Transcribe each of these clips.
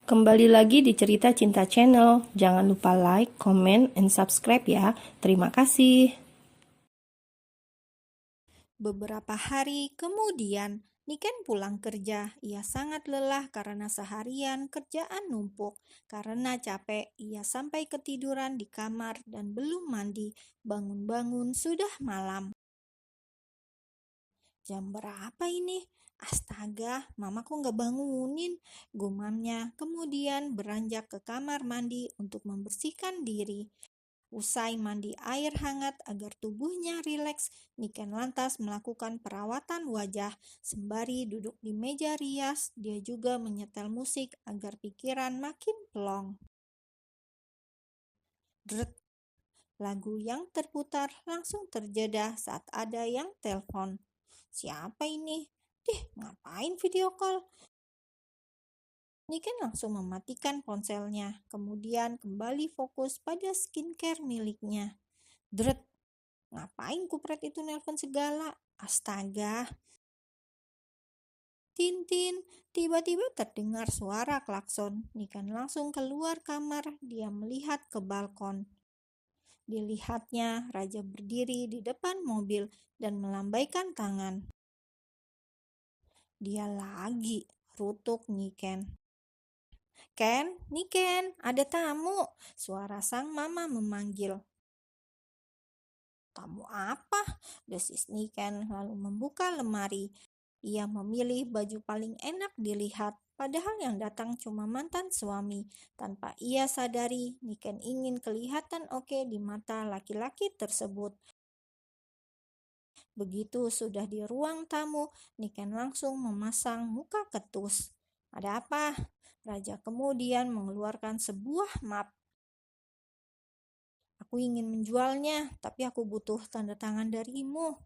Kembali lagi di Cerita Cinta Channel. Jangan lupa like, comment, and subscribe ya. Terima kasih. Beberapa hari kemudian, Niken pulang kerja. Ia sangat lelah karena seharian kerjaan numpuk. Karena capek, ia sampai ketiduran di kamar dan belum mandi. Bangun-bangun sudah malam. Jam berapa ini? Astaga, mamaku nggak bangunin, gumamnya. Kemudian beranjak ke kamar mandi untuk membersihkan diri. Usai mandi air hangat agar tubuhnya rileks, Niken lantas melakukan perawatan wajah. Sembari duduk di meja rias, dia juga menyetel musik agar pikiran makin plong. Dret, lagu yang terputar langsung terjeda saat ada yang telepon. Siapa ini? Ngapain video call? Niken langsung mematikan ponselnya, kemudian kembali fokus pada skincare miliknya. Dret, ngapain kupret itu nelpon segala? Astaga. Tintin, tiba-tiba terdengar suara klakson. Niken langsung keluar kamar, dia melihat ke balkon. Dilihatnya, Raja berdiri di depan mobil dan melambaikan tangan. Dia lagi, rutuk Niken. Niken, ada tamu. Suara sang mama memanggil. Tamu apa? Desis Niken lalu membuka lemari. Ia memilih baju paling enak dilihat, padahal yang datang cuma mantan suami. Tanpa ia sadari, Niken ingin kelihatan oke di mata laki-laki tersebut. Begitu sudah di ruang tamu, Niken langsung memasang muka ketus. Ada apa? Raja kemudian mengeluarkan sebuah map. Aku ingin menjualnya, tapi aku butuh tanda tangan darimu.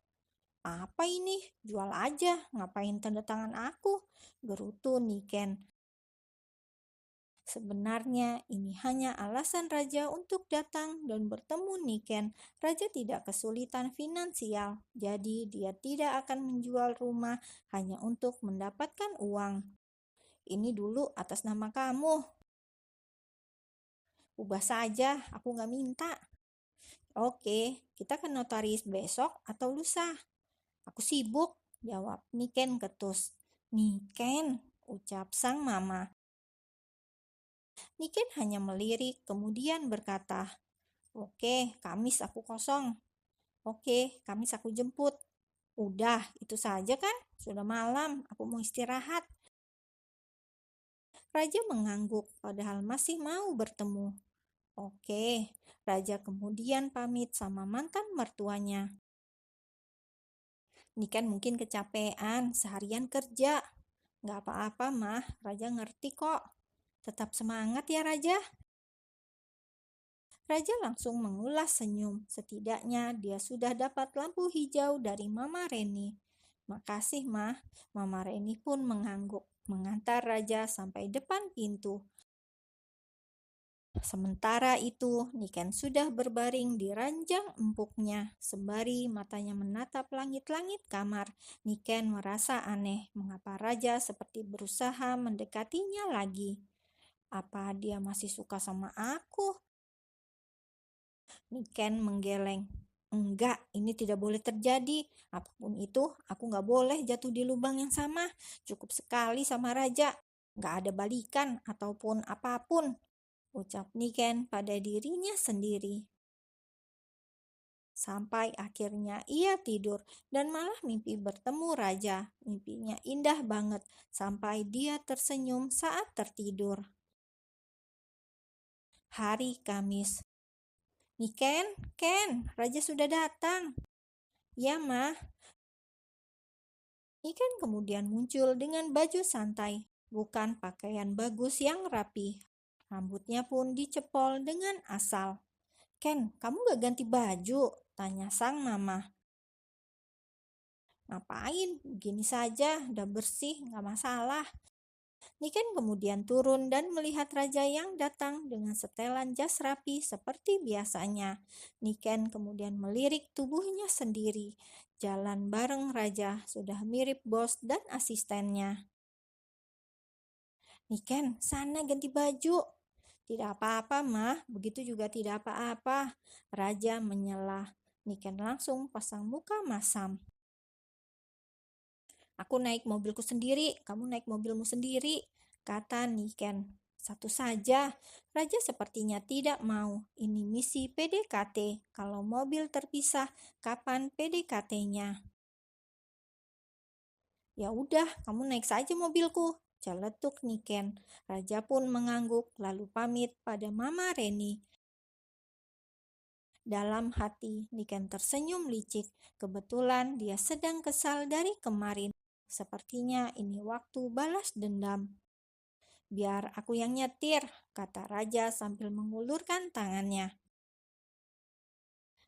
Apa ini? Jual aja, ngapain tanda tangan aku? Gerutu Niken. Sebenarnya ini hanya alasan Raja untuk datang dan bertemu Niken. Raja tidak kesulitan finansial, jadi dia tidak akan menjual rumah hanya untuk mendapatkan uang. Ini dulu atas nama kamu. Ubah saja, aku nggak minta. Oke, kita ke notaris besok atau lusa? Aku sibuk, jawab Niken ketus. Niken, ucap sang mama. Niken hanya melirik, kemudian berkata, Oke, Kamis aku kosong. Oke, Kamis aku jemput. Udah, itu saja kan? Sudah malam, aku mau istirahat. Raja mengangguk, padahal masih mau bertemu. Oke, Raja kemudian pamit sama mantan mertuanya. Niken mungkin kecapean, seharian kerja. Gak apa-apa, Mah. Raja ngerti kok. Tetap semangat ya, Raja. Raja langsung mengulas senyum. Setidaknya dia sudah dapat lampu hijau dari Mama Reni. Makasih, Mah. Mama Reni pun mengangguk, mengantar Raja sampai depan pintu. Sementara itu, Niken sudah berbaring di ranjang empuknya. Sembari matanya menatap langit-langit kamar, Niken merasa aneh mengapa Raja seperti berusaha mendekatinya lagi. Apa dia masih suka sama aku? Niken menggeleng. Enggak, ini tidak boleh terjadi. Apapun itu, aku nggak boleh jatuh di lubang yang sama. Cukup sekali sama Raja. Nggak ada balikan ataupun apapun, ucap Niken pada dirinya sendiri. Sampai akhirnya ia tidur dan malah mimpi bertemu Raja. Mimpinya indah banget sampai dia tersenyum saat tertidur. Hari Kamis. Niken, Raja sudah datang. Ya, Mah. Niken kemudian muncul dengan baju santai, bukan pakaian bagus yang rapi. Rambutnya pun dicepol dengan asal. Ken, kamu gak ganti baju? Tanya sang mama. Ngapain? Begini saja, udah bersih, gak masalah. Niken kemudian turun dan melihat Raja yang datang dengan setelan jas rapi seperti biasanya. Niken kemudian melirik tubuhnya sendiri. Jalan bareng Raja sudah mirip bos dan asistennya. Niken, sana ganti baju. Tidak apa-apa, Mah. Begitu juga tidak apa-apa. Raja menyela. Niken langsung pasang muka masam. Aku naik mobilku sendiri, kamu naik mobilmu sendiri, kata Niken. Satu saja, Raja sepertinya tidak mau. Ini misi PDKT. Kalau mobil terpisah, kapan PDKT-nya? Ya udah, kamu naik saja mobilku, celetuk Niken. Raja pun mengangguk lalu pamit pada Mama Reni. Dalam hati, Niken tersenyum licik. Kebetulan dia sedang kesal dari kemarin. Sepertinya ini waktu balas dendam. Biar aku yang nyetir, kata Raja sambil mengulurkan tangannya.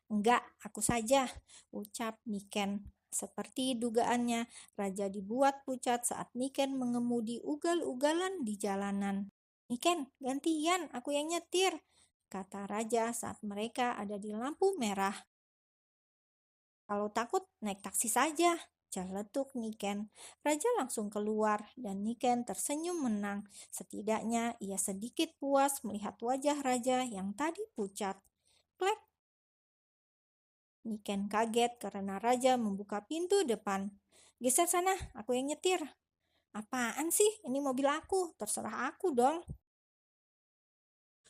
Enggak, aku saja, ucap Niken. Seperti dugaannya, Raja dibuat pucat saat Niken mengemudi ugal-ugalan di jalanan. Niken, gantian, aku yang nyetir, kata Raja saat mereka ada di lampu merah. Kalau takut, naik taksi saja, celetuk Niken. Raja langsung keluar dan Niken tersenyum menang. Setidaknya ia sedikit puas melihat wajah Raja yang tadi pucat. Klek! Niken kaget karena Raja membuka pintu depan. Geser sana, aku yang nyetir. Apaan sih? Ini mobil aku, terserah aku dong.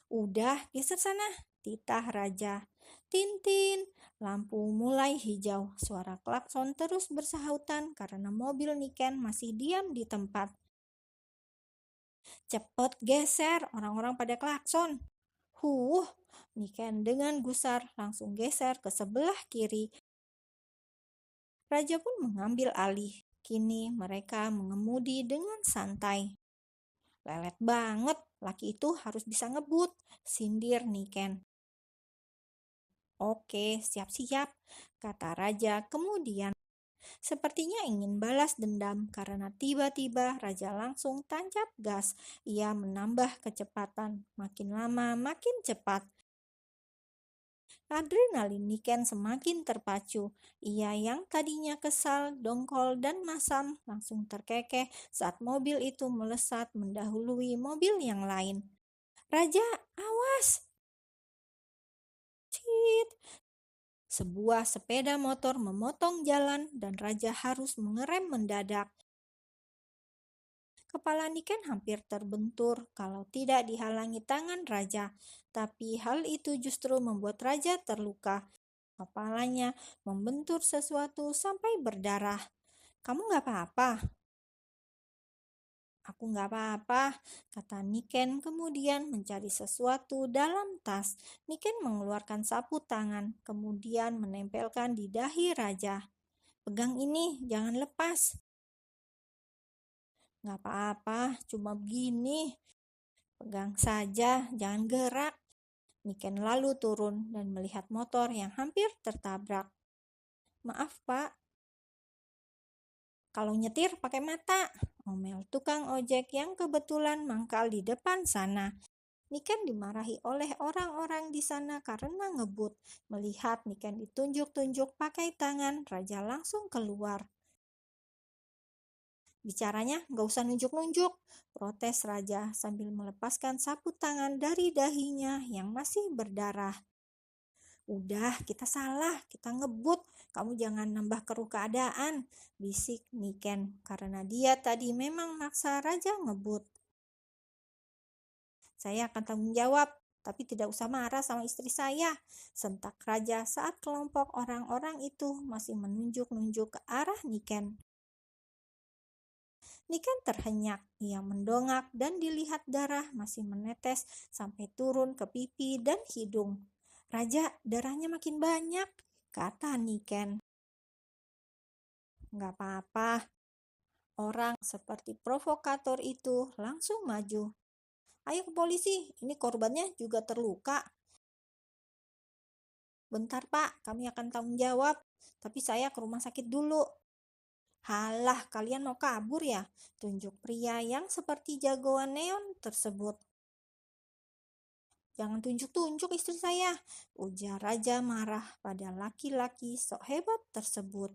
Udah, geser sana, titah Raja. Tintin, lampu mulai hijau. Suara klakson terus bersahutan karena mobil Niken masih diam di tempat. Cepet geser, orang-orang pada klakson. Niken dengan gusar langsung geser ke sebelah kiri. Raja pun mengambil alih. Kini mereka mengemudi dengan santai. Lelet banget, laki itu harus bisa ngebut, sindir Niken. Oke, siap-siap, kata Raja kemudian. Sepertinya ingin balas dendam karena tiba-tiba Raja langsung tancap gas. Ia menambah kecepatan, makin lama makin cepat. Adrenalin Niken semakin terpacu. Ia yang tadinya kesal, dongkol, dan masam langsung terkekeh saat mobil itu melesat mendahului mobil yang lain. Raja, awas! Cit! Sebuah sepeda motor memotong jalan dan Raja harus mengerem mendadak. Kepala Niken hampir terbentur kalau tidak dihalangi tangan Raja, tapi hal itu justru membuat Raja terluka. Kepalanya membentur sesuatu sampai berdarah. Kamu nggak apa-apa? Aku nggak apa-apa, kata Niken kemudian mencari sesuatu dalam tas. Niken mengeluarkan sapu tangan, kemudian menempelkan di dahi Raja. Pegang ini, jangan lepas. Nggak apa-apa, cuma begini. Pegang saja, jangan gerak. Niken lalu turun dan melihat motor yang hampir tertabrak. Maaf, Pak. Kalau nyetir pakai mata, omel tukang ojek yang kebetulan mangkal di depan sana. Niken dimarahi oleh orang-orang di sana karena ngebut. Melihat Niken ditunjuk-tunjuk pakai tangan, Raja langsung keluar. Bicaranya nggak usah nunjuk-nunjuk, protes Raja sambil melepaskan sapu tangan dari dahinya yang masih berdarah. Udah, kita salah, kita ngebut, kamu jangan nambah keruh keadaan, bisik Niken karena dia tadi memang maksa Raja ngebut. Saya akan tanggung jawab, tapi tidak usah marah sama istri saya, sentak Raja saat kelompok orang-orang itu masih menunjuk-nunjuk ke arah Niken. Niken terhenyak, ia mendongak dan dilihat darah masih menetes sampai turun ke pipi dan hidung. Raja, darahnya makin banyak, kata Niken. Nggak apa-apa, orang seperti provokator itu langsung maju. Ayo ke polisi, ini korbannya juga terluka. Bentar Pak, kami akan tanggung jawab, tapi saya ke rumah sakit dulu. Halah, kalian mau kabur ya? Tunjuk pria yang seperti jagoan neon tersebut. Jangan tunjuk-tunjuk istri saya, ujar Raja marah pada laki-laki sok hebat tersebut.